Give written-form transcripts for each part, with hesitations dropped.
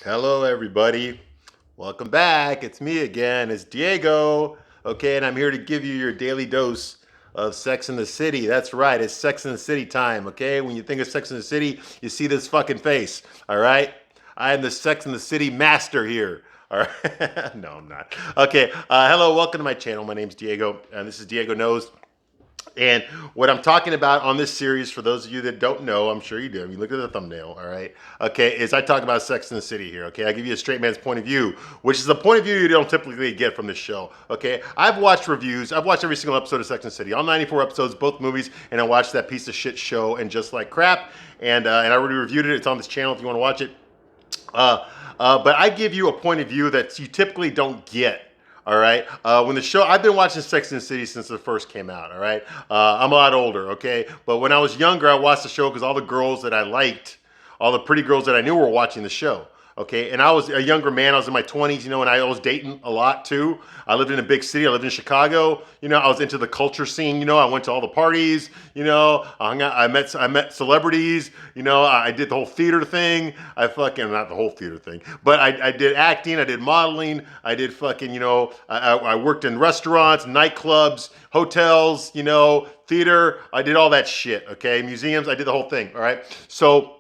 Hello, everybody. Welcome back. It's me again. It's Diego. Okay, and I'm here to give you your daily dose of Sex in the City. That's right. It's Sex in the City time. Okay, when you think of Sex in the City, you see this fucking face. All right, I am the Sex in the City master here. All right. No, I'm not. Okay. Hello. Welcome to my channel. My name's Diego, and this is Diego Knows. And what I'm talking about on this series, for those of you that don't know, I'm sure you do. I mean, look at the thumbnail, all right? Okay, is I talk about Sex in the City here, okay? I give you a straight man's point of view, which is the point of view you don't typically get from this show, okay? I've watched reviews. I've watched every single episode of Sex and the City, all 94 episodes, both movies, and I watched that piece of shit show and Just Like Crap, and I already reviewed it. It's on this channel if you want to watch it. But I give you a point of view that you typically don't get. All right. When the show, I've been watching Sex and the City since it first came out. All right. I'm a lot older. Okay. But when I was younger, I watched the show because all the girls that I liked, all the pretty girls that I knew were watching the show. Okay. And I was a younger man. I was in my 20s, and I was dating a lot too. I lived in a big city. I lived in Chicago. I was into the culture scene. I went to all the parties. I hung out. I met celebrities. I did the whole theater thing. I fucking, not the whole theater thing, but I did acting. I did modeling. I did fucking, I worked in restaurants, nightclubs, hotels, theater. I did all that shit. Okay. Museums. I did the whole thing. All right. So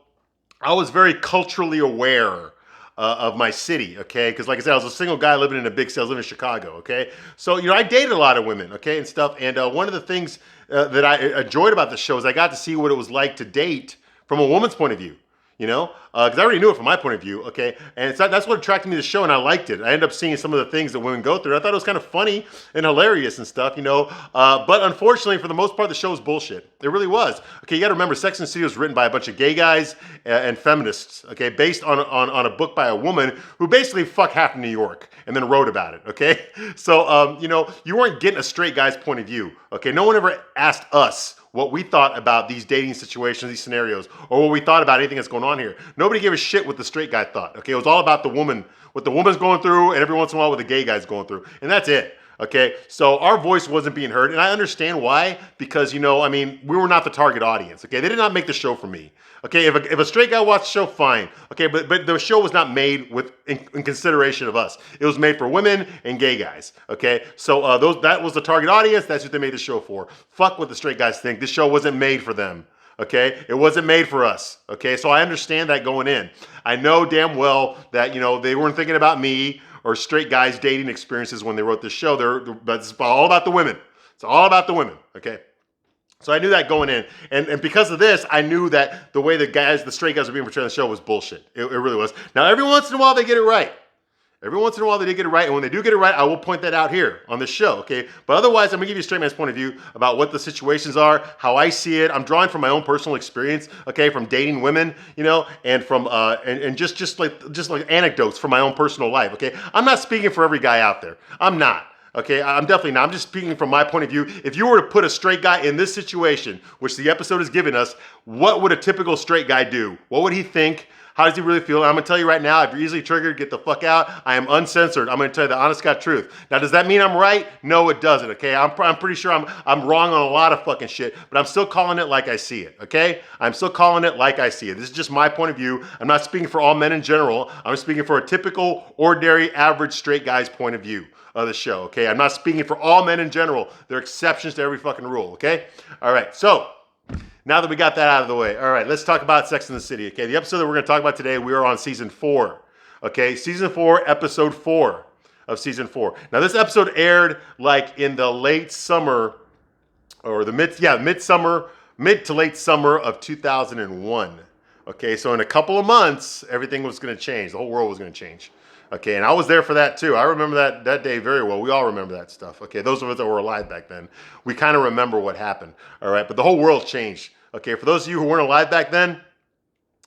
I was very culturally aware of my city, okay? Because like I said, I was a single guy living in a big city. I was living in Chicago, okay? So, I dated a lot of women, okay, and stuff. And one of the things that I enjoyed about the show is I got to see what it was like to date from a woman's point of view, because I already knew it from my point of view, okay? And that's what attracted me to the show, and I liked it. I ended up seeing some of the things that women go through. I thought it was kind of funny and hilarious and stuff, But unfortunately, for the most part, the show was bullshit. It really was. Okay, you got to remember, Sex and the City was written by a bunch of gay guys and feminists, okay, based on a book by a woman who basically fucked half of New York and then wrote about it, okay? So, you weren't getting a straight guy's point of view, okay? No one ever asked us what we thought about these dating situations, these scenarios, or what we thought about anything that's going on here. Nobody gave a shit what the straight guy thought. Okay, it was all about the woman, what the woman's going through, and every once in a while what the gay guy's going through, and that's it. Okay, so our voice wasn't being heard, and I understand why, because we were not the target audience. Okay, they did not make the show for me. Okay, if a straight guy watched the show, fine. Okay, but the show was not made in consideration of us. It was made for women and gay guys. Okay, so that was the target audience. That's what they made the show for. Fuck what the straight guys think. This show wasn't made for them. Okay, it wasn't made for us. Okay, so I understand that going in. I know damn well that they weren't thinking about me or straight guys' dating experiences when they wrote this show. But it's all about the women. It's all about the women. Okay. So I knew that going in, and because of this, I knew that the way the straight guys were being portrayed on the show was bullshit. It really was. Now, every once in a while, they get it right. Every once in a while, they did get it right, and when they do get it right, I will point that out here on this show, okay? But otherwise, I'm gonna give you a straight man's point of view about what the situations are, how I see it. I'm drawing from my own personal experience, okay, from dating women, and from and just like anecdotes from my own personal life, okay? I'm not speaking for every guy out there. I'm not. Okay, I'm definitely not. I'm just speaking from my point of view. If you were to put a straight guy in this situation, which the episode has given us, what would a typical straight guy do? What would he think? How does he really feel? And I'm going to tell you right now, if you're easily triggered, get the fuck out. I am uncensored. I'm going to tell you the honest God truth. Now, does that mean I'm right? No, it doesn't, okay? I'm pretty sure I'm wrong on a lot of fucking shit, but I'm still calling it like I see it, okay? I'm still calling it like I see it. This is just my point of view. I'm not speaking for all men in general. I'm speaking for a typical, ordinary, average, straight guy's point of view of the show, okay? I'm not speaking for all men in general. There are exceptions to every fucking rule, okay? All right, so now that we got that out of the way, all right, let's talk about Sex in the City, okay? The episode that we're going to talk about today, we are on season 4, okay? Season 4, episode 4 of season 4. Now, this episode aired like in the late summer, or the mid to late summer of 2001, okay? So in a couple of months, everything was going to change. The whole world was going to change. Okay, and I was there for that too. I remember that day very well. We all remember that stuff. Okay, those of us that were alive back then, we kind of remember what happened. All right, but the whole world changed. Okay, for those of you who weren't alive back then,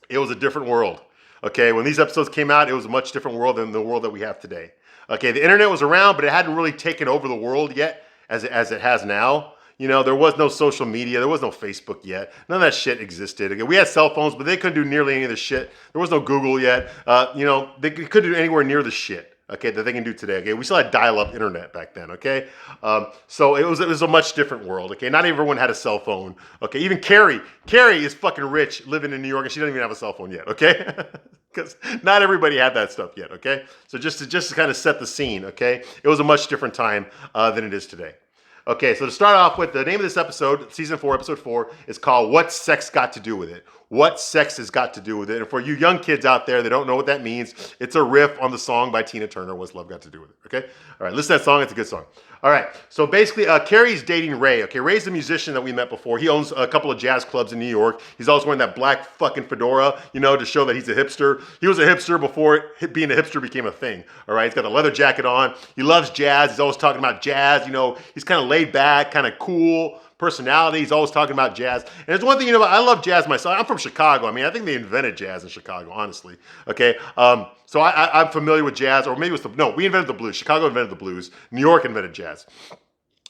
it was a different world. Okay, when these episodes came out, it was a much different world than the world that we have today. Okay, the internet was around, but it hadn't really taken over the world yet as it has now. There was no social media. There was no Facebook yet. None of that shit existed. Okay, we had cell phones, but they couldn't do nearly any of the shit. There was no Google yet. They couldn't do anywhere near the shit, okay, that they can do today. Okay, we still had dial-up internet back then. Okay, so it was a much different world. Okay, not everyone had a cell phone. Okay, even Carrie is fucking rich, living in New York, and she doesn't even have a cell phone yet. Okay. Because not everybody had that stuff yet, okay? So just to kind of set the scene, okay? It was a much different time than it is today. Okay, so to start off with, the name of this episode, season 4, episode 4, is called What's Sex Got to Do with It? What sex has got to do with it? And for you young kids out there that don't know what that means, it's a riff on the song by Tina Turner, What's Love Got to Do with It, okay? All right, listen to that song, it's a good song. All right, so basically, Carrie's dating Ray, okay? Ray's a musician that we met before. He owns a couple of jazz clubs in New York. He's always wearing that black fucking fedora, you know, to show that he's a hipster. He was a hipster before being a hipster became a thing, all right? He's got a leather jacket on. He loves jazz. He's always talking about jazz, you know. He's kind of laid back, kind of cool personality. He's always talking about jazz. And there's one thing, you know, I love jazz myself. I'm from Chicago. I mean, I think they invented jazz in Chicago, honestly, okay? So I'm familiar with jazz, or maybe it was we invented the blues. Chicago invented the blues. New York invented jazz.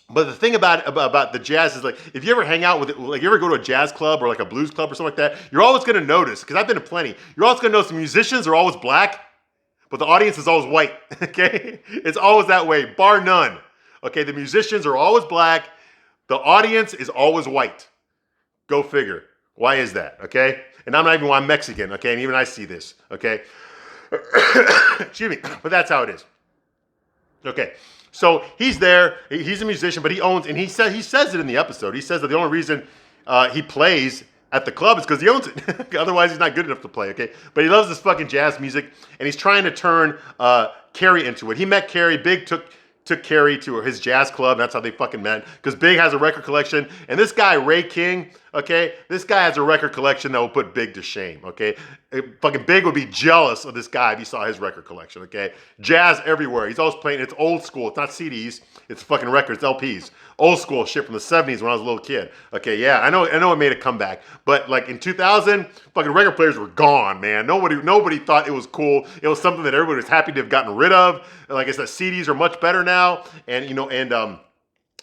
But the thing about the jazz is, like, if you ever hang out with it, like you ever go to a jazz club or like a blues club or something like that, you're always going to notice, because I've been to plenty, you're always going to notice the musicians are always black, but the audience is always white, okay? It's always that way, bar none, okay? The musicians are always black, the audience is always white. Go figure. Why is that, okay? And I'm Mexican, okay? And even I see this, okay? Excuse me, but that's how it is. Okay. So he's there. He's a musician, but he owns, and he says it in the episode. He says that the only reason he plays at the club is because he owns it. Otherwise, he's not good enough to play. Okay, but he loves this fucking jazz music, and he's trying to turn Carrie into it. He met Carrie. Big took Carrie to his jazz club. That's how they fucking met. Because Big has a record collection, and this guy Ray King, okay, this guy has a record collection that will put Big to shame. Okay, fucking Big would be jealous of this guy if he saw his record collection. Okay, jazz everywhere. He's always playing. It's old school. It's not CDs. It's fucking records, LPs. Old school shit from the 70s when I was a little kid. Okay, yeah, I know it made a comeback, but like in 2000, fucking record players were gone, man. Nobody thought it was cool. It was something that everybody was happy to have gotten rid of. Like I said, CDs are much better now, and the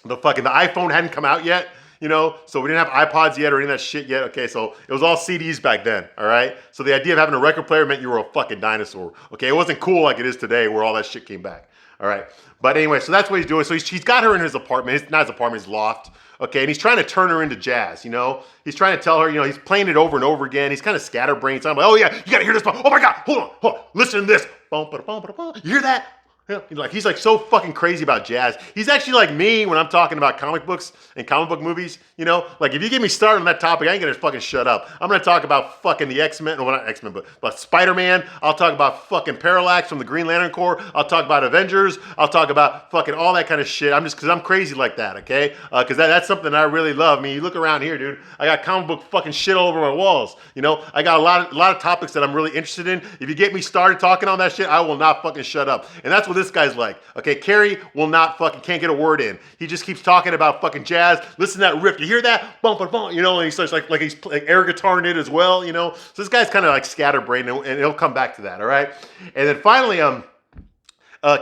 iPhone hadn't come out yet. You know, so we didn't have iPods yet or any of that shit yet. Okay, so it was all CDs back then, all right? So the idea of having a record player meant you were a fucking dinosaur. Okay, it wasn't cool like it is today where all that shit came back, all right? But anyway, so that's what he's doing. So he's got her in his apartment. Not his apartment, his loft. Okay, and he's trying to turn her into jazz, you know? He's trying to tell her, you know, he's playing it over and over again. He's kind of scatterbrained. So I'm like, oh yeah, you gotta hear this. Oh my God, hold on. Listen to this. You hear that? Yeah, he's like so fucking crazy about jazz. He's actually like me when I'm talking about comic books and comic book movies. You know, like if you get me started on that topic, I ain't gonna fucking shut up. I'm gonna talk about fucking the X-Men, well not X-Men, but Spider-Man. I'll talk about fucking Parallax from the Green Lantern Corps. I'll talk about Avengers. I'll talk about fucking all that kind of shit. Because I'm crazy like that, okay? Because that's something I really love. I mean, you look around here, dude. I got comic book fucking shit all over my walls. You know, I got a lot of topics that I'm really interested in. If you get me started talking on that shit, I will not fucking shut up. And that's what this guy's like. Okay, Carrie can't get a word in. He just keeps talking about fucking jazz. Listen to that riff. You hear that? Bum, bum, bum. You know, and he starts like he's like air guitaring it as well, you know. So this guy's kind of like scatterbrained, and he'll come back to that, all right? And then finally,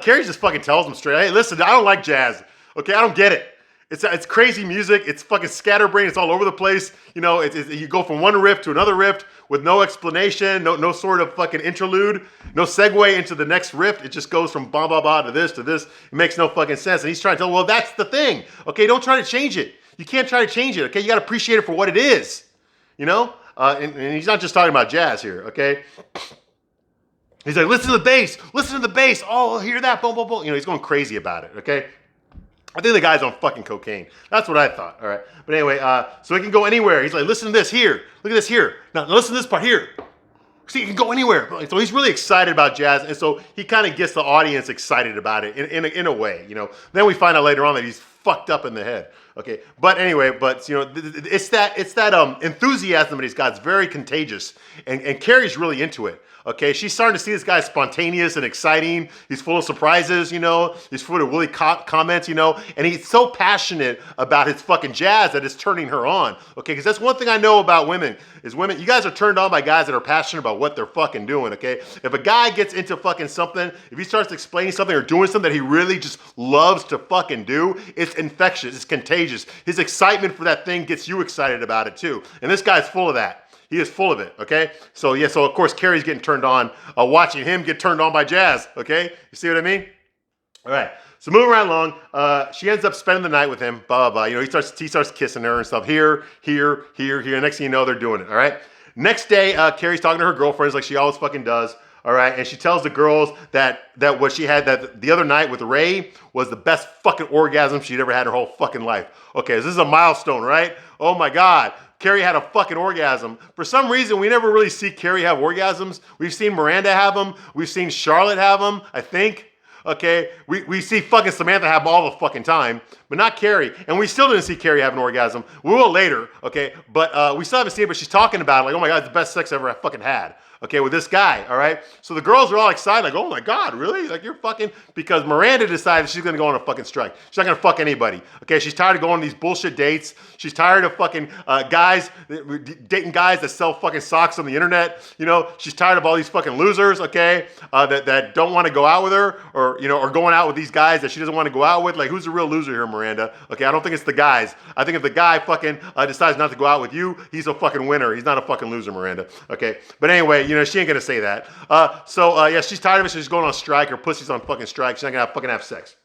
Carrie just fucking tells him straight, hey, listen, I don't like jazz. Okay, I don't get it. It's crazy music. It's fucking scatterbrained. It's all over the place. You know, you go from one riff to another riff with no explanation, no sort of fucking interlude, no segue into the next riff. It just goes from blah, blah, blah to this to this. It makes no fucking sense. And he's trying to tell, well, that's the thing. Okay, don't try to change it. You can't try to change it. Okay, you got to appreciate it for what it is. You know? And he's not just talking about jazz here, okay? He's like, listen to the bass. Listen to the bass. Oh, hear that? Boom, boom, boom. You know, he's going crazy about it, okay? I think the guy's on fucking cocaine. That's what I thought, all right? But anyway, so he can go anywhere. He's like, listen to this here. Look at this here. Now listen to this part here. See, he can go anywhere. So he's really excited about jazz, and so he kind of gets the audience excited about it in a way, you know. Then we find out later on that he's fucked up in the head, okay? But anyway, you know, it's that enthusiasm that he's got. It's very contagious, and Carrie's really into it. Okay, she's starting to see this guy spontaneous and exciting. He's full of surprises, you know. He's full of willy comments, you know. And he's so passionate about his fucking jazz that it's turning her on. Okay, because that's one thing I know about women, you guys are turned on by guys that are passionate about what they're fucking doing, okay? If a guy gets into fucking something, if he starts explaining something or doing something that he really just loves to fucking do, it's infectious, it's contagious. His excitement for that thing gets you excited about it too. And this guy's full of that. He is full of it, okay? So yeah, so of course Carrie's getting turned on, watching him get turned on by jazz, okay? You see what I mean? All right, so moving right along, she ends up spending the night with him, blah, blah, blah. You know, he starts kissing her and stuff, here. Next thing you know, they're doing it, all right? Next day, Carrie's talking to her girlfriends like she always fucking does. All right, and she tells the girls that what she had that the other night with Ray was the best fucking orgasm she'd ever had in her whole fucking life. Okay, so this is a milestone, right? Oh my God, Carrie had a fucking orgasm. For some reason, we never really see Carrie have orgasms. We've seen Miranda have them. We've seen Charlotte have them, I think. Okay, we see fucking Samantha have them all the fucking time, but not Carrie. And we still didn't see Carrie have an orgasm. We will later, okay? But we still haven't seen it, but she's talking about it like, oh my God, it's the best sex I ever fucking had. Okay, with this guy, all right? So the girls are all excited, like, oh my God, really? Like, you're fucking, because Miranda decided she's gonna go on a fucking strike. She's not gonna fuck anybody, okay? She's tired of going on these bullshit dates. She's tired of fucking guys, dating guys that sell fucking socks on the internet. You know, she's tired of all these fucking losers, okay? That don't wanna go out with her, or, you know, or going out with these guys that she doesn't wanna go out with. Like, who's the real loser here, Miranda? Okay, I don't think it's the guys. I think if the guy fucking decides not to go out with you, he's a fucking winner. He's not a fucking loser, Miranda, okay? But anyway, you know, she ain't gonna say that. Yeah, she's tired of it. So she's going on strike. Her pussy's on fucking strike. She's not gonna fucking have sex.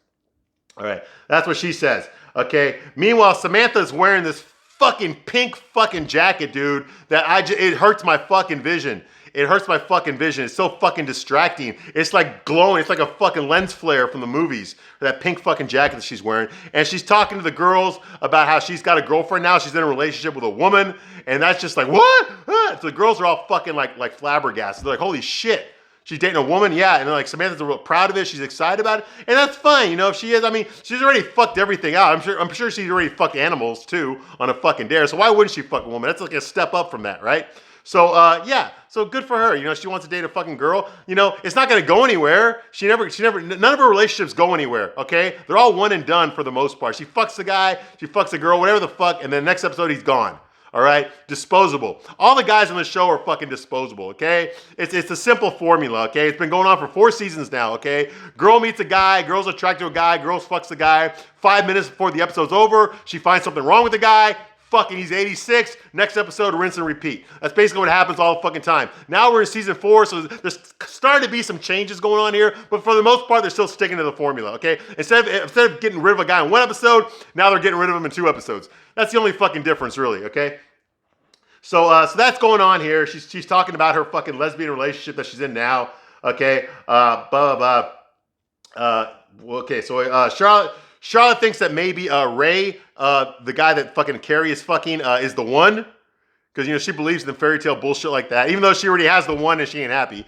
All right, that's what she says. Okay. Meanwhile, Samantha's wearing this fucking pink fucking jacket, dude. It hurts my fucking vision. It hurts my fucking vision. It's so fucking distracting. It's like glowing. It's like a fucking lens flare from the movies. That pink fucking jacket that she's wearing. And she's talking to the girls about how she's got a girlfriend now. She's in a relationship with a woman. And that's just like, what? So the girls are all fucking like flabbergasted. They're like, holy shit. She's dating a woman? Yeah. And like Samantha's real proud of it. She's excited about it. And that's fine. You know, if she is, I mean, she's already fucked everything out. I'm sure she's already fucked animals too on a fucking dare. So why wouldn't she fuck a woman? That's like a step up from that, right? So, yeah, so good for her. You know, she wants to date a fucking girl. You know, it's not going to go anywhere. None of her relationships go anywhere, okay? They're all one and done for the most part. She fucks the guy, she fucks the girl, whatever the fuck, and then next episode he's gone, all right? Disposable. All the guys on the show are fucking disposable, okay? It's a simple formula, okay? It's been going on for 4 seasons now, okay? Girl meets a guy, girl's attracted to a guy, girls fucks the guy. 5 minutes before the episode's over, she finds something wrong with the guy. Fucking, he's 86. Next episode, rinse and repeat. That's basically what happens all the fucking time. Now we're in season 4, so there's starting to be some changes going on here, but for the most part, they're still sticking to the formula, okay? Instead of getting rid of a guy in 1 episode, now they're getting rid of him in 2 episodes. That's the only fucking difference, really, okay? So that's going on here. She's talking about her fucking lesbian relationship that she's in now, okay? Okay, so Charlotte thinks that maybe Ray, the guy that fucking Carrie is fucking, is the one. Because, you know, she believes in the fairy tale bullshit like that. Even though she already has the one and she ain't happy.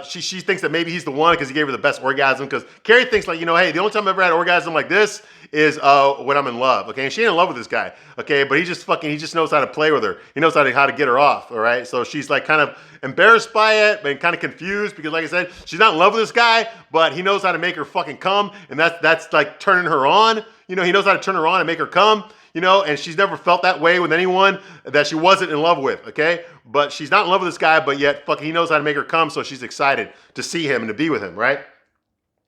She thinks that maybe he's the one because he gave her the best orgasm. Because Carrie thinks like, you know, hey, the only time I've ever had an orgasm like this is when I'm in love. Okay, and she ain't in love with this guy. Okay, but he just knows how to play with her. He knows how to get her off. All right, so she's like kind of embarrassed by it, but kind of confused because, like I said, she's not in love with this guy, but he knows how to make her fucking come, and that's like turning her on. You know, he knows how to turn her on and make her come. You know, and she's never felt that way with anyone that she wasn't in love with, okay? But she's not in love with this guy, but yet fucking he knows how to make her come, so she's excited to see him and to be with him, right?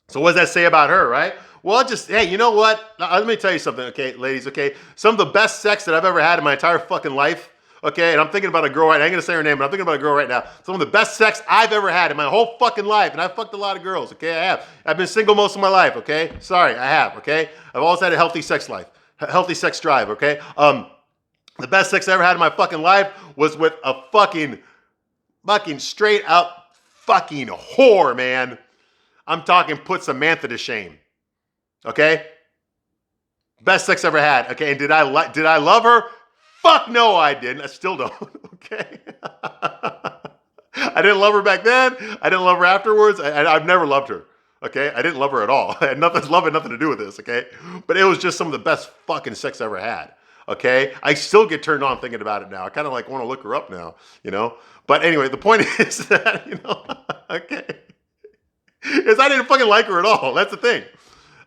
So what does that say about her, right? Well, hey, you know what? Let me tell you something, okay, ladies, okay? Some of the best sex that I've ever had in my entire fucking life, okay? And I'm thinking about a girl right now. I ain't gonna say her name, but I'm thinking about a girl right now. Some of the best sex I've ever had in my whole fucking life, and I've fucked a lot of girls, okay? I have. I've been single most of my life, okay? Sorry, I have, okay? I've always had a healthy sex life. Healthy sex drive, okay? The best sex I ever had in my fucking life was with a fucking straight up fucking whore, man. I'm talking put Samantha to shame, okay? Best sex I ever had, okay? And did I love her? Fuck no, I didn't. I still don't, okay? I didn't love her back then. I didn't love her afterwards. I've never loved her. Okay, I didn't love her at all. I had nothing to do with this, okay? But it was just some of the best fucking sex I ever had, okay? I still get turned on thinking about it now. I kind of like want to look her up now, you know? But anyway, the point is that, you know, okay, is I didn't fucking like her at all. That's the thing.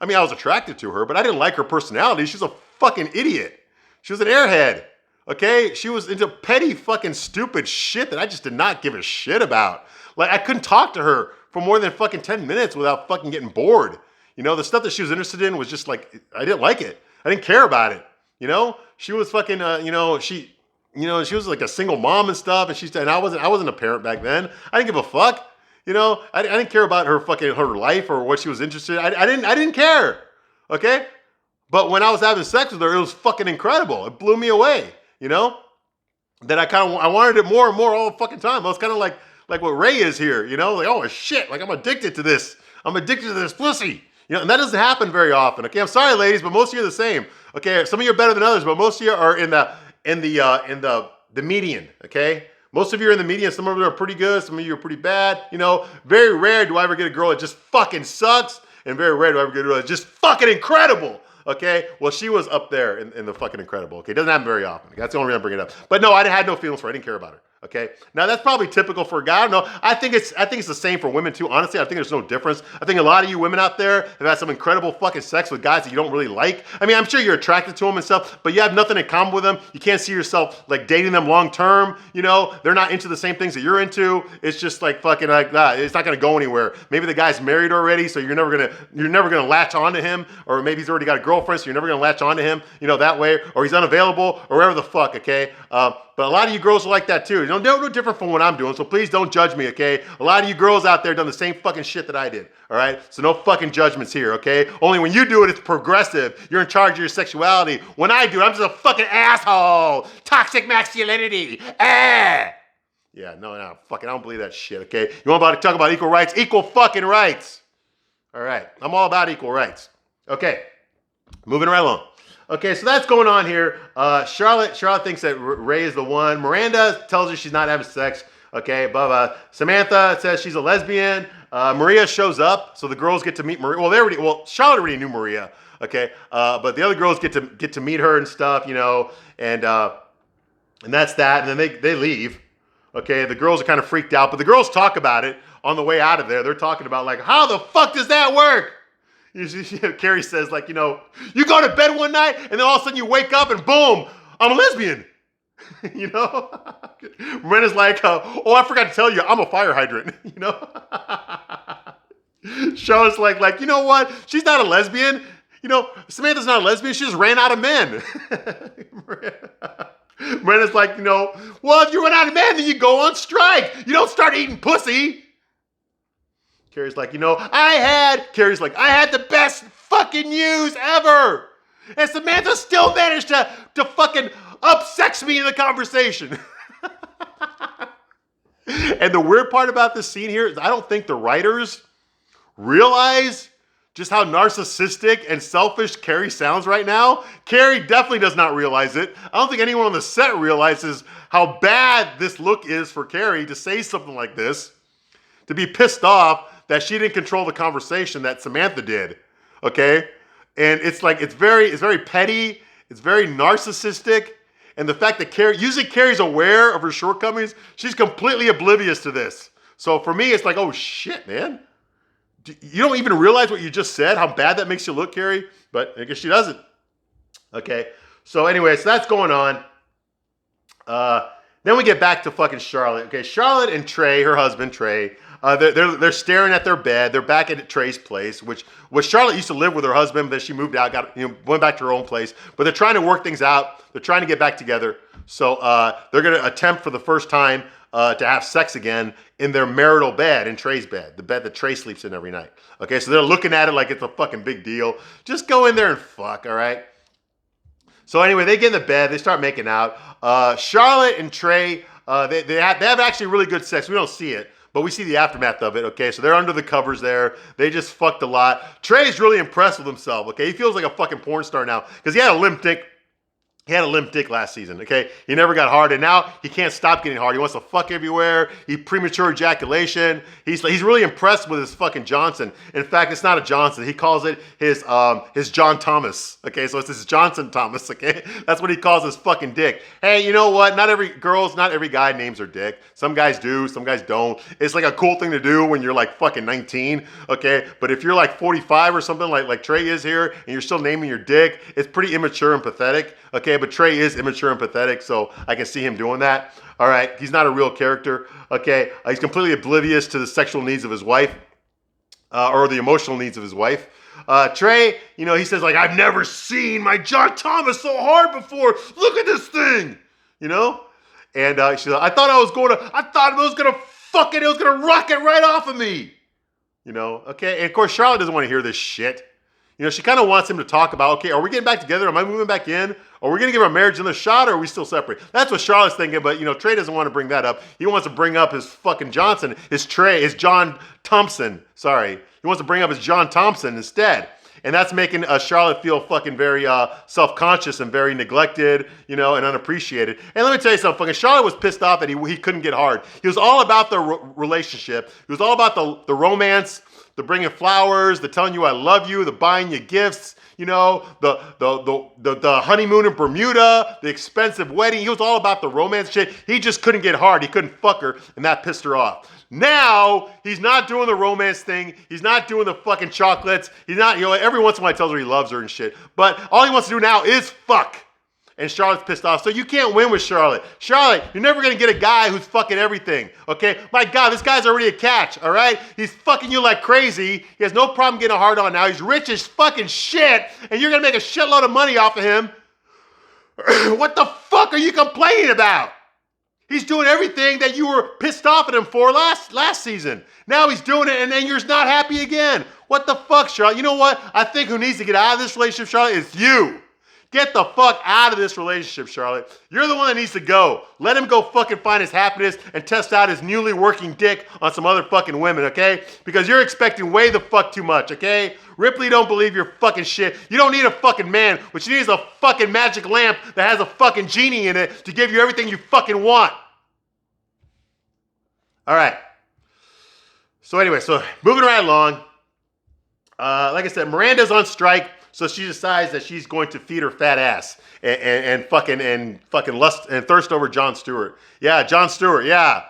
I mean, I was attracted to her, but I didn't like her personality. She's a fucking idiot. She was an airhead, okay? She was into petty fucking stupid shit that I just did not give a shit about. Like, I couldn't talk to her for more than fucking 10 minutes without fucking getting bored. You know, the stuff that she was interested in was just like, I didn't like it. I didn't care about it. You know, she was fucking, she was like a single mom and stuff. And I wasn't a parent back then. I didn't give a fuck. You know, I didn't care about her life or what she was interested in. I didn't care. Okay. But when I was having sex with her, it was fucking incredible. It blew me away, you know? that I wanted it more and more all the fucking time. I was kind of like what Ray is here, you know, like, oh shit, like I'm addicted to this. I'm addicted to this pussy. You know, and that doesn't happen very often. Okay, I'm sorry, ladies, but most of you are the same. Okay, some of you are better than others, but most of you are in the median. Okay, most of you are in the median. Some of you are pretty good. Some of you are pretty bad. You know, very rare do I ever get a girl that just fucking sucks, and very rare do I ever get a girl that's just fucking incredible. Okay, well, she was up there in the fucking incredible. Okay, it doesn't happen very often. That's the only reason I bring it up. But no, I had no feelings for her. I didn't care about her. Okay, now that's probably typical for a guy. I don't know. I think it's the same for women too. Honestly, I think there's no difference. I think a lot of you women out there have had some incredible fucking sex with guys that you don't really like. I mean, I'm sure you're attracted to them and stuff, but you have nothing in common with them. You can't see yourself like dating them long term. You know, they're not into the same things that you're into. It's just like fucking like that. It's not gonna go anywhere. Maybe the guy's married already, so you're never gonna latch onto him, or maybe he's already got a girlfriend, so you're never gonna latch onto him. You know, that way, or he's unavailable, or whatever the fuck. Okay. But a lot of you girls are like that too. You know, they're no different from what I'm doing, so please don't judge me, okay? A lot of you girls out there done the same fucking shit that I did, all right? So no fucking judgments here, okay? Only when you do it, it's progressive. You're in charge of your sexuality. When I do it, I'm just a fucking asshole. Toxic masculinity. Yeah, no, fucking, I don't believe that shit, okay? You want to talk about equal rights? Equal fucking rights. All right, I'm all about equal rights. Okay, moving right along. Okay, so that's going on here. Charlotte thinks that Ray is the one. Miranda tells her she's not having sex. Okay, but Samantha says she's a lesbian. Maria shows up, so the girls get to meet Maria. Well, Charlotte already knew Maria. Okay, but the other girls get to meet her and stuff, you know, and that's that. And then they leave. Okay, the girls are kind of freaked out, but the girls talk about it on the way out of there. They're talking about like, how the fuck does that work? Carrie says, like, you know, you go to bed one night and then all of a sudden you wake up and boom, I'm a lesbian. You know? Miranda's like, oh, I forgot to tell you, I'm a fire hydrant. You know? Charlotte's like, you know what? She's not a lesbian. You know, Samantha's not a lesbian. She just ran out of men. Miranda's like, you know, well, if you run out of men, then you go on strike. You don't start eating pussy. Carrie's like, you know, I had the best fucking news ever. And Samantha still managed to fucking upsex me in the conversation. And the weird part about this scene here is I don't think the writers realize just how narcissistic and selfish Carrie sounds right now. Carrie definitely does not realize it. I don't think anyone on the set realizes how bad this look is for Carrie to say something like this, to be pissed off that she didn't control the conversation that Samantha did, okay? And it's like, it's very petty, it's very narcissistic, and the fact that usually Carrie's aware of her shortcomings, she's completely oblivious to this. So for me, it's like, oh shit, man. You don't even realize what you just said, how bad that makes you look, Carrie, but I guess she doesn't. Okay, so anyway, so that's going on. Then we get back to fucking Charlotte. Okay, Charlotte and Trey, her husband, Trey, they're staring at their bed. They're back at Trey's place, which Charlotte used to live with her husband, but then she moved out, went back to her own place. But they're trying to work things out. They're trying to get back together. So they're going to attempt for the first time to have sex again in their marital bed, in Trey's bed, the bed that Trey sleeps in every night. Okay, so they're looking at it like it's a fucking big deal. Just go in there and fuck, all right? So anyway, they get in the bed. They start making out. Charlotte and Trey, they have actually really good sex. We don't see it, but we see the aftermath of it, okay? So they're under the covers there. They just fucked a lot. Trey's really impressed with himself, okay? He feels like a fucking porn star now because he had a limp dick. He had a limp dick last season, okay? He never got hard, and now he can't stop getting hard. He wants to fuck everywhere. He premature ejaculation. He's really impressed with his fucking Johnson. In fact, it's not a Johnson. He calls it his John Thomas, okay? So it's his Johnson Thomas, okay? That's what he calls his fucking dick. Hey, you know what? Not every guy names their dick. Some guys do, some guys don't. It's like a cool thing to do when you're like fucking 19, okay? But if you're like 45 or something like Trey is here, and you're still naming your dick, it's pretty immature and pathetic, okay? But Trey is immature and pathetic, so I can see him doing that. All right, he's not a real character, okay? He's completely oblivious to the sexual needs of his wife or the emotional needs of his wife. Trey, you know, he says like, I've never seen my John Thomas so hard before. Look at this thing, you know? And she's like, I thought it was gonna rocket right off of me, you know? Okay, and of course Charlotte doesn't want to hear this shit. You know, she kind of wants him to talk about, okay, are we getting back together? Am I moving back in? Are we going to give our marriage another shot, or are we still separate? That's what Charlotte's thinking, but, you know, Trey doesn't want to bring that up. He wants to bring up his fucking Johnson, his John Thompson. Sorry. He wants to bring up his John Thompson instead. And that's making Charlotte feel fucking very self-conscious and very neglected, you know, and unappreciated. And let me tell you something, fucking Charlotte was pissed off that he couldn't get hard. He was all about the relationship. He was all about the romance, the bringing flowers, the telling you I love you, the buying you gifts, you know, the honeymoon in Bermuda, the expensive wedding. He was all about the romance shit. He just couldn't get hard. He couldn't fuck her, and that pissed her off. Now, he's not doing the romance thing. He's not doing the fucking chocolates. He's not, you know, every once in a while he tells her he loves her and shit. But all he wants to do now is fuck. And Charlotte's pissed off. So you can't win with Charlotte. Charlotte, you're never going to get a guy who's fucking everything, okay? My God, this guy's already a catch, all right? He's fucking you like crazy. He has no problem getting a hard on now. He's rich as fucking shit, and you're going to make a shitload of money off of him. What the fuck are you complaining about? He's doing everything that you were pissed off at him for last season. Now he's doing it, and then you're not happy again. What the fuck, Charlotte? You know what? I think who needs to get out of this relationship, Charlotte, is you. Get the fuck out of this relationship, Charlotte. You're the one that needs to go. Let him go fucking find his happiness and test out his newly working dick on some other fucking women, okay? Because you're expecting way the fuck too much, okay? Ripley don't believe your fucking shit. You don't need a fucking man. What you need is a fucking magic lamp that has a fucking genie in it to give you everything you fucking want. All right. So anyway, moving right along. Like I said, Miranda's on strike. So she decides that she's going to feed her fat ass and fucking lust and thirst over Jon Stewart. Yeah, Jon Stewart. Yeah.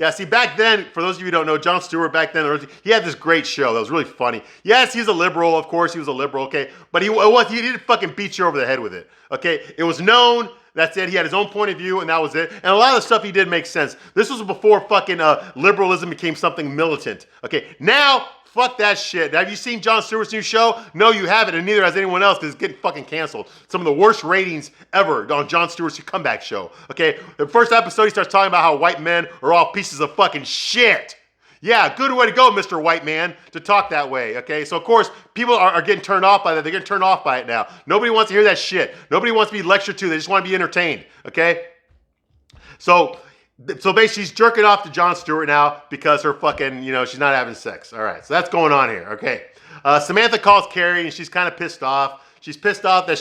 See, back then, for those of you who don't know, Jon Stewart back then, he had this great show that was really funny. Yes, he's a liberal. Of course, he was a liberal. Okay, but he didn't fucking beat you over the head with it. Okay, it was known. That's it. He had his own point of view, and that was it. And a lot of the stuff he did make sense. This was before fucking liberalism became something militant. Okay, now. Fuck that shit. Have you seen Jon Stewart's new show? No, you haven't, and neither has anyone else because it's getting fucking canceled. Some of the worst ratings ever on Jon Stewart's comeback show. Okay? The first episode, he starts talking about how white men are all pieces of fucking shit. Yeah, good way to go, Mr. White Man, to talk that way, okay? So, of course, people are getting turned off by that. They're getting turned off by it now. Nobody wants to hear that shit. Nobody wants to be lectured to. They just want to be entertained, okay? So basically, she's jerking off to Jon Stewart now because her fucking, you know, she's not having sex. All right, so that's going on here, okay? Samantha calls Carrie, and she's kind of pissed off. She's pissed off that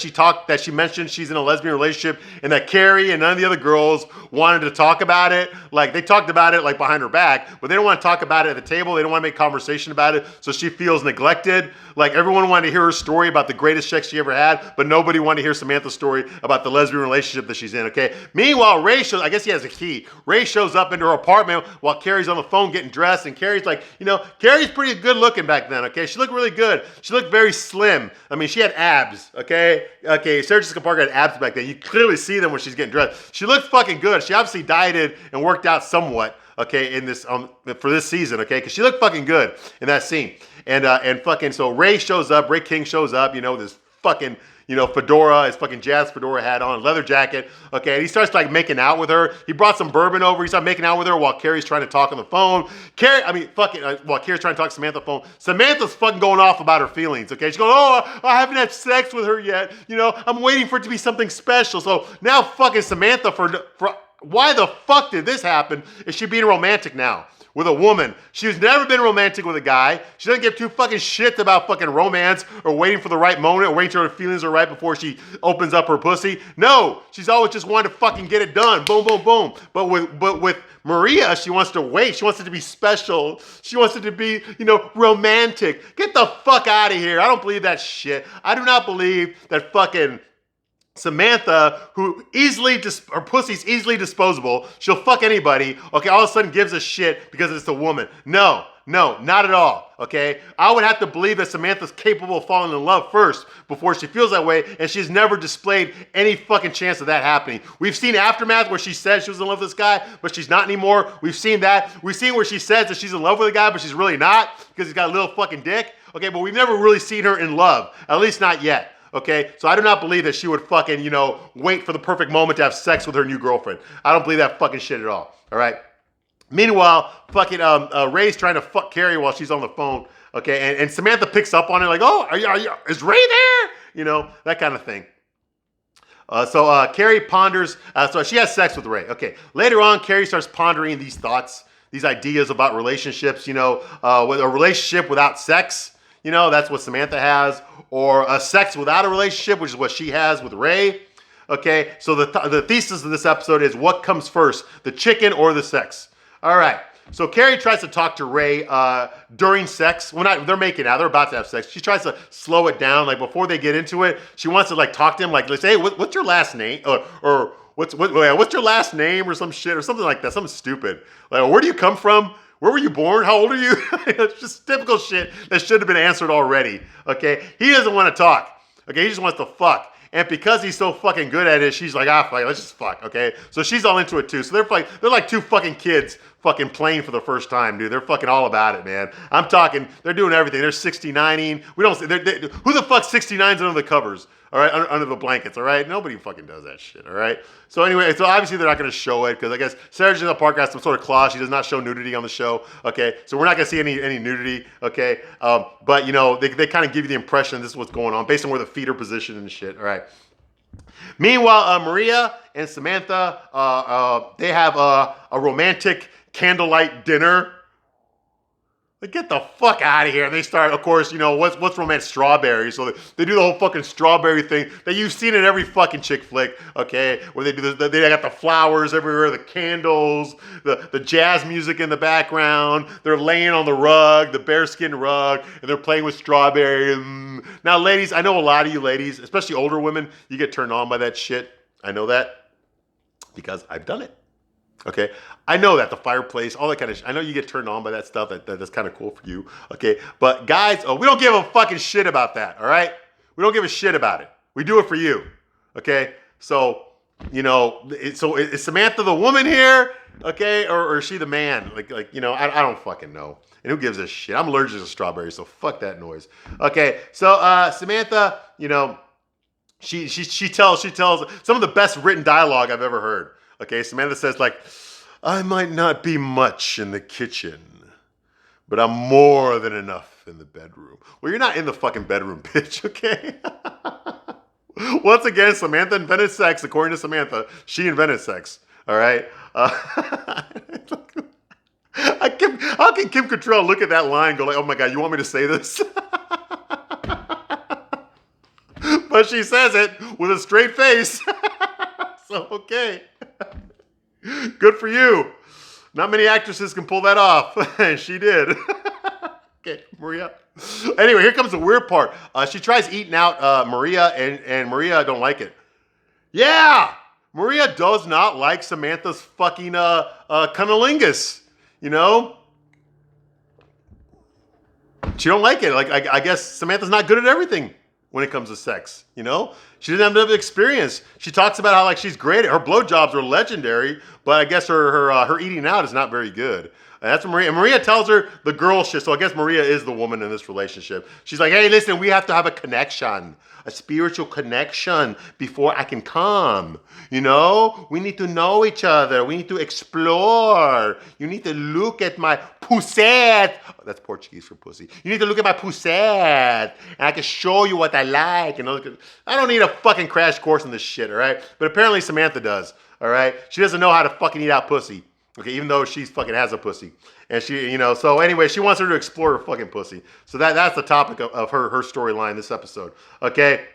she mentioned she's in a lesbian relationship and that Carrie and none of the other girls wanted to talk about it. Like, they talked about it, like, behind her back, but they don't want to talk about it at the table. They don't want to make conversation about it, so she feels neglected. Like, everyone wanted to hear her story about the greatest sex she ever had, but nobody wanted to hear Samantha's story about the lesbian relationship that she's in, okay? Meanwhile, Ray shows, I guess he has a key. Ray shows up into her apartment while Carrie's on the phone getting dressed, and Carrie's like, you know, Carrie's pretty good looking back then, okay? She looked really good. She looked very slim. I mean, she had abs, okay? Okay, Sarah Jessica Parker had abs back then. You clearly see them when she's getting dressed. She looked fucking good. She obviously dieted and worked out somewhat, okay, in this for this season, okay? Because she looked fucking good in that scene. And fucking, so Ray shows up, Ray King shows up, you know, this fucking, you know, fedora, his fucking jazz fedora hat on, leather jacket, okay, and he starts like making out with her. He brought some bourbon over, he started making out with her while Carrie's trying to talk on the phone. While Carrie's trying to talk to Samantha on the phone. Samantha's fucking going off about her feelings, okay? She's going, oh, I haven't had sex with her yet, you know, I'm waiting for it to be something special. So now fucking Samantha, for why the fuck did this happen? Is she being romantic now with a woman? She's never been romantic with a guy. She doesn't give two fucking shits about fucking romance or waiting for the right moment or waiting till her feelings are right before she opens up her pussy. No, she's always just wanted to fucking get it done. Boom, boom, boom. But with Maria, she wants to wait. She wants it to be special. She wants it to be, you know, romantic. Get the fuck out of here. I don't believe that shit. I do not believe that fucking Samantha, who her pussy's easily disposable, she'll fuck anybody, okay, all of a sudden gives a shit because it's a woman. No, not at all, okay? I would have to believe that Samantha's capable of falling in love first before she feels that way, and she's never displayed any fucking chance of that happening. We've seen Aftermath where she said she was in love with this guy, but she's not anymore. We've seen that. We've seen where she says that she's in love with a guy, but she's really not because he's got a little fucking dick, okay? But we've never really seen her in love, at least not yet. Okay, so I do not believe that she would fucking, you know, wait for the perfect moment to have sex with her new girlfriend. I don't believe that fucking shit at all. All right. Meanwhile, fucking Ray's trying to fuck Carrie while she's on the phone. Okay, and Samantha picks up on it like, oh, is Ray there? You know, that kind of thing. So Carrie ponders, so she has sex with Ray. Okay, later on, Carrie starts pondering these thoughts, these ideas about relationships, you know, with a relationship without sex, you know, that's what Samantha has, or a sex without a relationship, which is what she has with Ray. Okay, so the thesis of this episode is what comes first, the chicken or the sex? All right. So Carrie tries to talk to Ray during sex. Well, they're making out. They're about to have sex. She tries to slow it down. Like before they get into it, she wants to like talk to him. Like, let's say, hey, what's your last name? Or what's your last name or some shit or something like that. Something stupid. Like, where do you come from? Where were you born? How old are you? It's just typical shit that should have been answered already. Okay, he doesn't want to talk. Okay, he just wants to fuck. And because he's so fucking good at it, she's like, fuck, let's just fuck, okay? So she's all into it too. So they're like two fucking kids fucking playing for the first time, dude. They're fucking all about it, man. I'm talking, they're doing everything. They're 69ing. We don't, who the fuck 69s under the covers, all right? Under the blankets, all right? Nobody fucking does that shit, all right? So anyway, so obviously they're not going to show it because I guess Sarah Jessica Parker has some sort of clause. She does not show nudity on the show, okay? So we're not going to see any nudity, okay? But, you know, they kind of give you the impression this is what's going on based on where the feet are positioned and shit, all right? Meanwhile, Maria and Samantha, they have a romantic candlelight dinner. Like, get the fuck out of here. And they start, of course, you know, what's romance? Strawberry. So they do the whole fucking strawberry thing that you've seen in every fucking chick flick, okay? Where they do they got the flowers everywhere, the candles, the jazz music in the background. They're laying on the rug, the bearskin rug, and they're playing with strawberry. Now, ladies, I know a lot of you ladies, especially older women, you get turned on by that shit. I know that because I've done it. Okay, I know that the fireplace, all that kind of shit. I know you get turned on by that stuff. That's kind of cool for you. Okay, but guys, we don't give a fucking shit about that. All right, we don't give a shit about it. We do it for you. Okay, so you know, is Samantha the woman here? Okay, or is she the man? Like you know, I don't fucking know. And who gives a shit? I'm allergic to strawberries, so fuck that noise. Okay, so Samantha, you know, she tells some of the best written dialogue I've ever heard. Okay, Samantha says like, I might not be much in the kitchen, but I'm more than enough in the bedroom. Well, you're not in the fucking bedroom, bitch, okay? Once again, Samantha invented sex. According to Samantha, she invented sex, all right? How can Kim Cattrall look at that line and go like, oh my God, you want me to say this? But she says it with a straight face. So, okay. Good for you. Not many actresses can pull that off. And she did. Okay, Maria. Anyway, here comes the weird part. She tries eating out Maria, and Maria don't like it. Yeah! Maria does not like Samantha's fucking cunnilingus. You know? She don't like it. Like, I guess Samantha's not good at everything when it comes to sex, you know? She didn't have enough experience. She talks about how like she's great. Her blowjobs are legendary, but I guess her eating out is not very good. And that's what Maria. And Maria tells her the girl shit. So I guess Maria is the woman in this relationship. She's like, hey, listen, we have to have a connection, a spiritual connection before I can come. You know, we need to know each other. We need to explore. You need to look at my pusette. Oh, that's Portuguese for pussy. You need to look at my pusette, and I can show you what I like. And I don't need a fucking crash course in this shit, all right? But apparently Samantha does, all right? She doesn't know how to fucking eat out pussy. Okay, even though she fucking has a pussy. And she, you know, so anyway, she wants her to explore her fucking pussy. So that's the topic of her storyline this episode. Okay,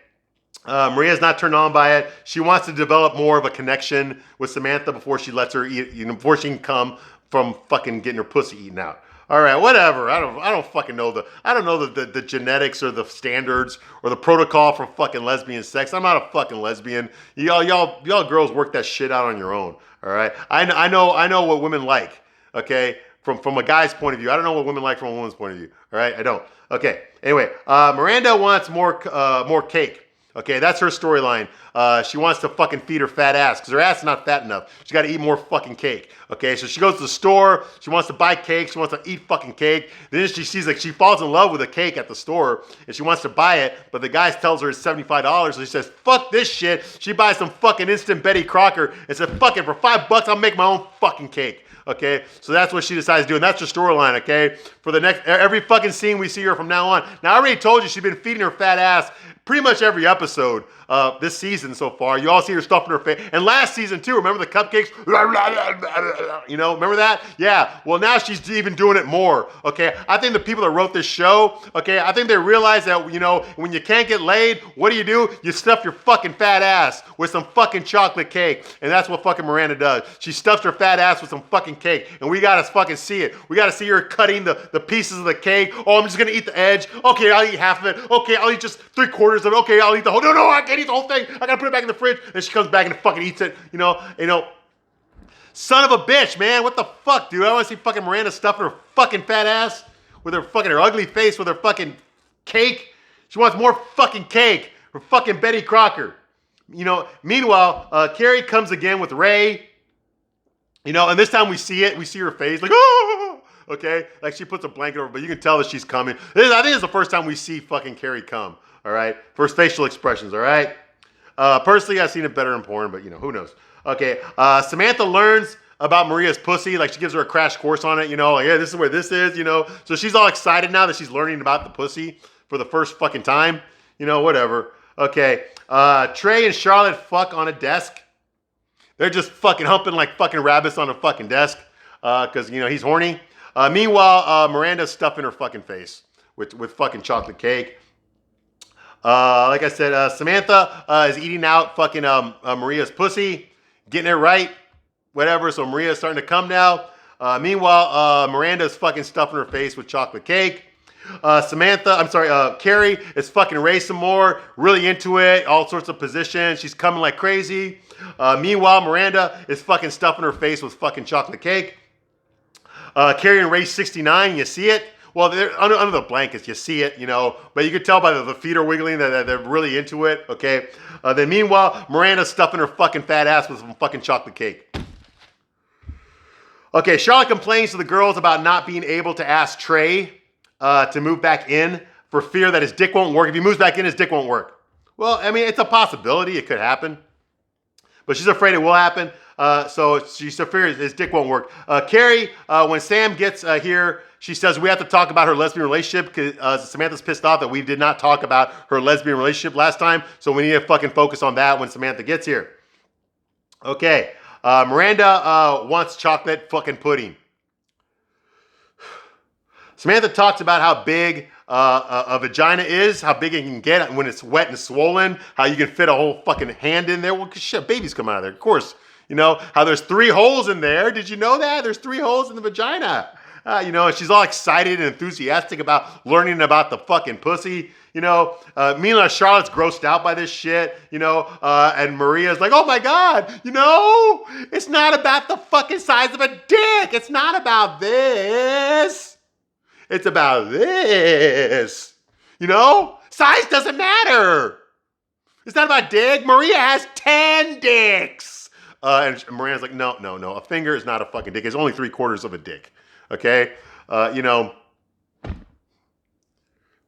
Maria's not turned on by it. She wants to develop more of a connection with Samantha before she lets her eat, you know, before she can come from fucking getting her pussy eaten out. All right, whatever. I don't fucking know the genetics or the standards or the protocol for fucking lesbian sex. I'm not a fucking lesbian. Y'all girls work that shit out on your own. All right, I know what women like. Okay, from a guy's point of view, I don't know what women like from a woman's point of view. All right, I don't. Okay. Anyway, Miranda wants more cake. Okay, that's her storyline. She wants to fucking feed her fat ass because her ass is not fat enough. She's got to eat more fucking cake. Okay, so she goes to the store. She wants to buy cake. She wants to eat fucking cake. Then she sees like she falls in love with a cake at the store and she wants to buy it, but the guy tells her it's $75. So she says, "Fuck this shit." She buys some fucking instant Betty Crocker and said, "Fuck it, for $5, I'll make my own fucking cake." Okay, so that's what she decides to do, and that's her storyline. Okay, for the next every fucking scene we see her from now on. Now I already told you she's been feeding her fat ass pretty much every episode this season so far. You all see her stuffing her face, and last season too. Remember the cupcakes? You know, remember that? Yeah. Well, now she's even doing it more. Okay, I think the people that wrote this show, okay, I think they realize that, you know, when you can't get laid, what do? You stuff your fucking fat ass with some fucking chocolate cake, and that's what fucking Miranda does. She stuffs her fat ass with some fucking cake, and we gotta fucking see it. We gotta see her cutting the pieces of the cake. Oh, I'm just gonna eat the edge. Okay, I'll eat half of it. Okay, I'll eat just 3/4 of it. Okay, I'll eat the whole. No, I can't eat the whole thing. I gotta put it back in the fridge. And she comes back and fucking eats it. You know. Son of a bitch, man. What the fuck, dude? I want to see fucking Miranda stuffing her fucking fat ass with her ugly face with her fucking cake. She wants more fucking cake for fucking Betty Crocker. You know, meanwhile, Carrie comes again with Ray. You know, and this time we see it. We see her face like, oh, okay? Like she puts a blanket over, but you can tell that she's coming. I think it's the first time we see fucking Carrie come, all right? First facial expressions, all right? Personally, I've seen it better in porn, but, you know, who knows? Okay, Samantha learns about Maria's pussy. Like, she gives her a crash course on it, you know, like, yeah, this is where this is, you know. So she's all excited now that she's learning about the pussy for the first fucking time. You know, whatever. Okay, Trey and Charlotte fuck on a desk. They're just fucking humping like fucking rabbits on a fucking desk because, you know, he's horny. Meanwhile, Miranda's stuffing her fucking face with fucking chocolate cake. Like I said, Samantha is eating out fucking Maria's pussy, getting it right, whatever. So Maria's starting to come now. Meanwhile, Miranda's fucking stuffing her face with chocolate cake. Carrie is fucking Ray some more, really into it, all sorts of positions. She's coming like crazy. Meanwhile, Miranda is fucking stuffing her face with fucking chocolate cake. Carrie and Ray 69, you see it? Well, they're under the blankets, you see it, you know, but you can tell by the feet are wiggling that they're really into it, okay? Then meanwhile, Miranda's stuffing her fucking fat ass with some fucking chocolate cake. Okay, Charlotte complains to the girls about not being able to ask Trey to move back in for fear that his dick won't work. If he moves back in, his dick won't work. Well, I mean, it's a possibility. It could happen. But she's afraid it will happen. So she's afraid his dick won't work. Carrie, when Sam gets here, she says we have to talk about her lesbian relationship because Samantha's pissed off that we did not talk about her lesbian relationship last time. So we need to fucking focus on that when Samantha gets here. Okay. Miranda wants chocolate fucking pudding. Samantha talks about how big a vagina is, how big it can get when it's wet and swollen, how you can fit a whole fucking hand in there. Well, shit, babies come out of there, of course. You know, how there's 3 holes in there. Did you know that? There's 3 holes in the vagina. You know, and she's all excited and enthusiastic about learning about the fucking pussy. You know, meanwhile, Charlotte's grossed out by this shit, you know, and Maria's like, oh my God, you know, it's not about the fucking size of a dick. It's not about this. It's about this. You know, size doesn't matter. It's not about dick. Maria has 10 dicks. And Maria's like, no. A finger is not a fucking dick. It's only 3/4 of a dick. Okay? You know,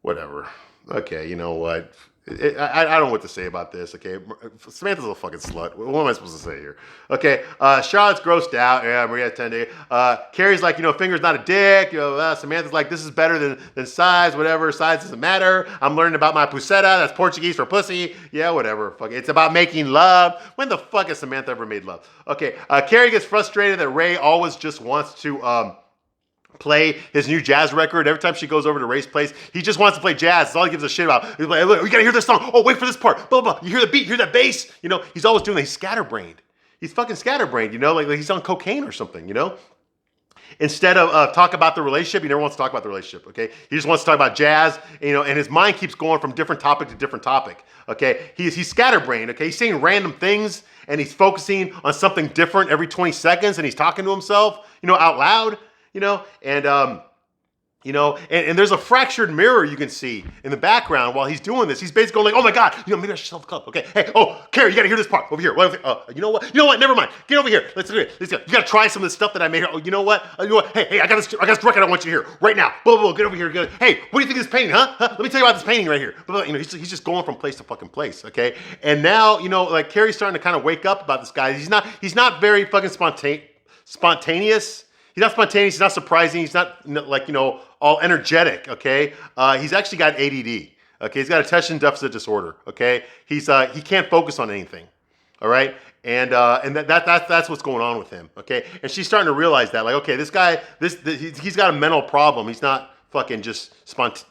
whatever. Okay, you know what? I don't know what to say about this, okay? Samantha's a fucking slut. What am I supposed to say here? Okay, Charlotte's grossed out. Yeah, Maria 10 days. Carrie's like, you know, finger's not a dick. You know, Samantha's like, this is better than size, whatever. Size doesn't matter. I'm learning about my puseta. That's Portuguese for pussy. Yeah, whatever. Fuck it. It's about making love. When the fuck has Samantha ever made love? Okay, Carrie gets frustrated that Ray always just wants to play his new jazz record. Every time she goes over to Ray's place, he just wants to play jazz. That's all he gives a shit about. He's like, look, we gotta hear this song. Oh, wait for this part. Blah, blah, blah. You hear the beat, you hear that bass. You know, he's always doing that. He's scatterbrained. He's fucking scatterbrained, you know, like he's on cocaine or something, you know? Instead of talk about the relationship, he never wants to talk about the relationship, okay? He just wants to talk about jazz, you know, and his mind keeps going from different topic to different topic, okay? He's scatterbrained, okay? He's saying random things, and he's focusing on something different every 20 seconds, and he's talking to himself, you know, out loud, you know, and you know, and there's a fractured mirror you can see in the background while he's doing this. He's basically going like, oh my God, you know, maybe I should sell the club. Okay, hey, oh, Carrie, you gotta hear this part over here. You know what? Never mind. Get over here. Let's do it. You gotta try some of this stuff that I made here. Oh, you know what? Hey, I got this record I want you to hear right now. Blah, blah, blah. Get over here. Hey, what do you think of this painting, huh? Let me tell you about this painting right here. Blah, blah. You know, he's just going from place to fucking place. Okay, and now, you know, like Carrie's starting to kind of wake up about this guy. He's not very fucking spontaneous. He's not spontaneous. He's not surprising. He's not like, all energetic. Okay. He's actually got ADD. Okay. He's got attention deficit disorder. Okay. He can't focus on anything. All right. And that's what's going on with him. Okay. And she's starting to realize that, like, okay, this guy, he's got a mental problem. He's not fucking just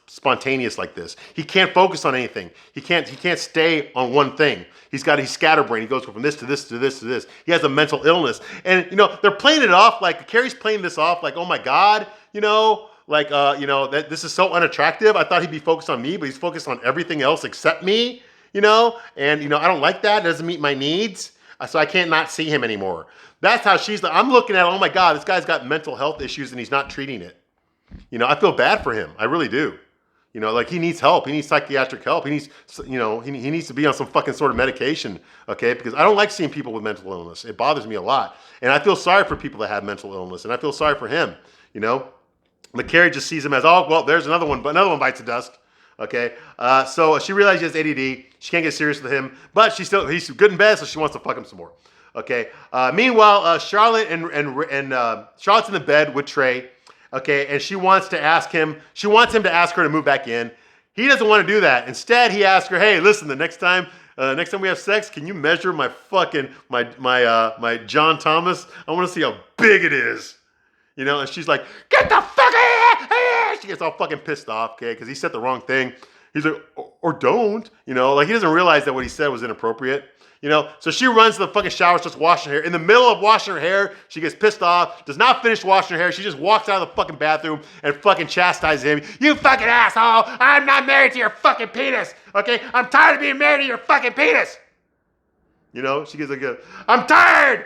spontaneous like this. He can't focus on anything. He can't stay on one thing. He's scatterbrained. He goes from this to this to this to this. He has a mental illness. And they're playing it off like Carrie's playing this off like, oh my God, that this is so unattractive. I thought he'd be focused on me, but he's focused on everything else except me, and I don't like that. It doesn't meet my needs. So I can't not see him anymore. That's how she's like, I'm looking at, oh my God, this guy's got mental health issues and he's not treating it. I feel bad for him. I really do. Like he needs help. He needs psychiatric help. He needs, he needs to be on some fucking sort of medication, okay? Because I don't like seeing people with mental illness. It bothers me a lot. And I feel sorry for people that have mental illness, and I feel sorry for him, But Carrie just sees him as, oh, well, there's another one, but another one bites the dust, okay? So she realizes he has ADD. She can't get serious with him, but he's good in bed, so she wants to fuck him some more, okay? Meanwhile, Charlotte and Charlotte's in the bed with Trey. Okay, and she wants him to ask her to move back in. He doesn't want to do that. Instead, he asks her, hey, listen, the next time we have sex, can you measure my fucking, my John Thomas? I want to see how big it is. And she's like, get the fuck out of here! She gets all fucking pissed off, okay, because he said the wrong thing. He's like, or don't, like he doesn't realize that what he said was inappropriate. So she runs to the fucking shower, starts washing her hair. In the middle of washing her hair, she gets pissed off, does not finish washing her hair. She just walks out of the fucking bathroom and fucking chastises him. You fucking asshole! I'm not married to your fucking penis, okay? I'm tired of being married to your fucking penis. She gets like, I'm tired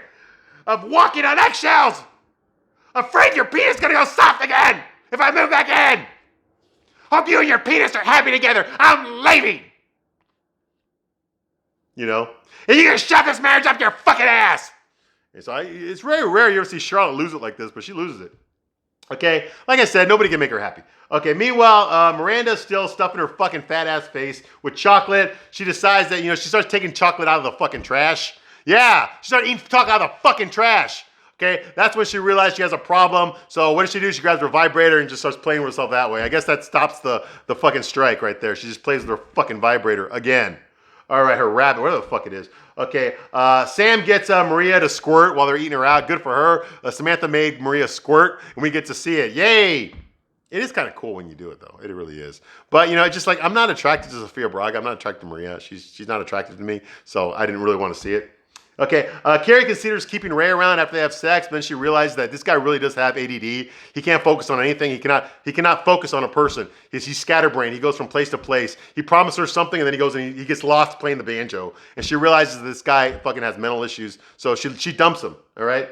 of walking on eggshells. I'm afraid your penis is gonna go soft again if I move back in. Hope you and your penis are happy together. I'm leaving. And you're gonna shove this marriage up your fucking ass. And so it's very rare you ever see Charlotte lose it like this, but she loses it. Okay, like I said, nobody can make her happy. Okay, meanwhile, Miranda's still stuffing her fucking fat ass face with chocolate. She decides that, she starts taking chocolate out of the fucking trash. Yeah, she started eating chocolate out of the fucking trash. Okay, that's when she realized she has a problem. So what does she do? She grabs her vibrator and just starts playing with herself that way. I guess that stops the fucking strike right there. She just plays with her fucking vibrator again. All right, her rabbit, whatever the fuck it is. Okay, Sam gets Maria to squirt while they're eating her out. Good for her. Samantha made Maria squirt, and we get to see it. Yay! It is kind of cool when you do it, though. It really is. But, it's just like, I'm not attracted to Sofia Braga. I'm not attracted to Maria. She's not attracted to me, so I didn't really want to see it. Okay, Carrie considers keeping Ray around after they have sex, but then she realizes that this guy really does have ADD. He can't focus on anything. He cannot focus on a person. He's scatterbrained. He goes from place to place. He promises her something, and then he goes and he gets lost playing the banjo. And she realizes that this guy fucking has mental issues, so she dumps him, all right?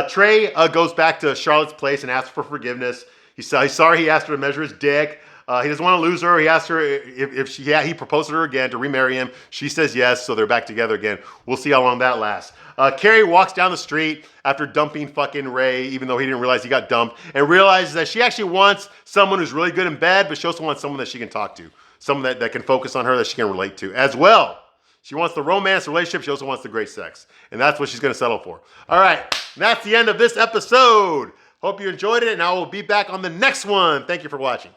Trey goes back to Charlotte's place and asks for forgiveness. He's sorry he asked her to measure his dick. He doesn't want to lose her. He asked her if he proposed to her again to remarry him. She says yes, so they're back together again. We'll see how long that lasts. Carrie walks down the street after dumping fucking Ray, even though he didn't realize he got dumped, and realizes that she actually wants someone who's really good in bed, but she also wants someone that she can talk to, someone that can focus on her, that she can relate to as well. She wants the romance, the relationship. She also wants the great sex, and that's what she's going to settle for. All right, that's the end of this episode. Hope you enjoyed it, and I will be back on the next one. Thank you for watching.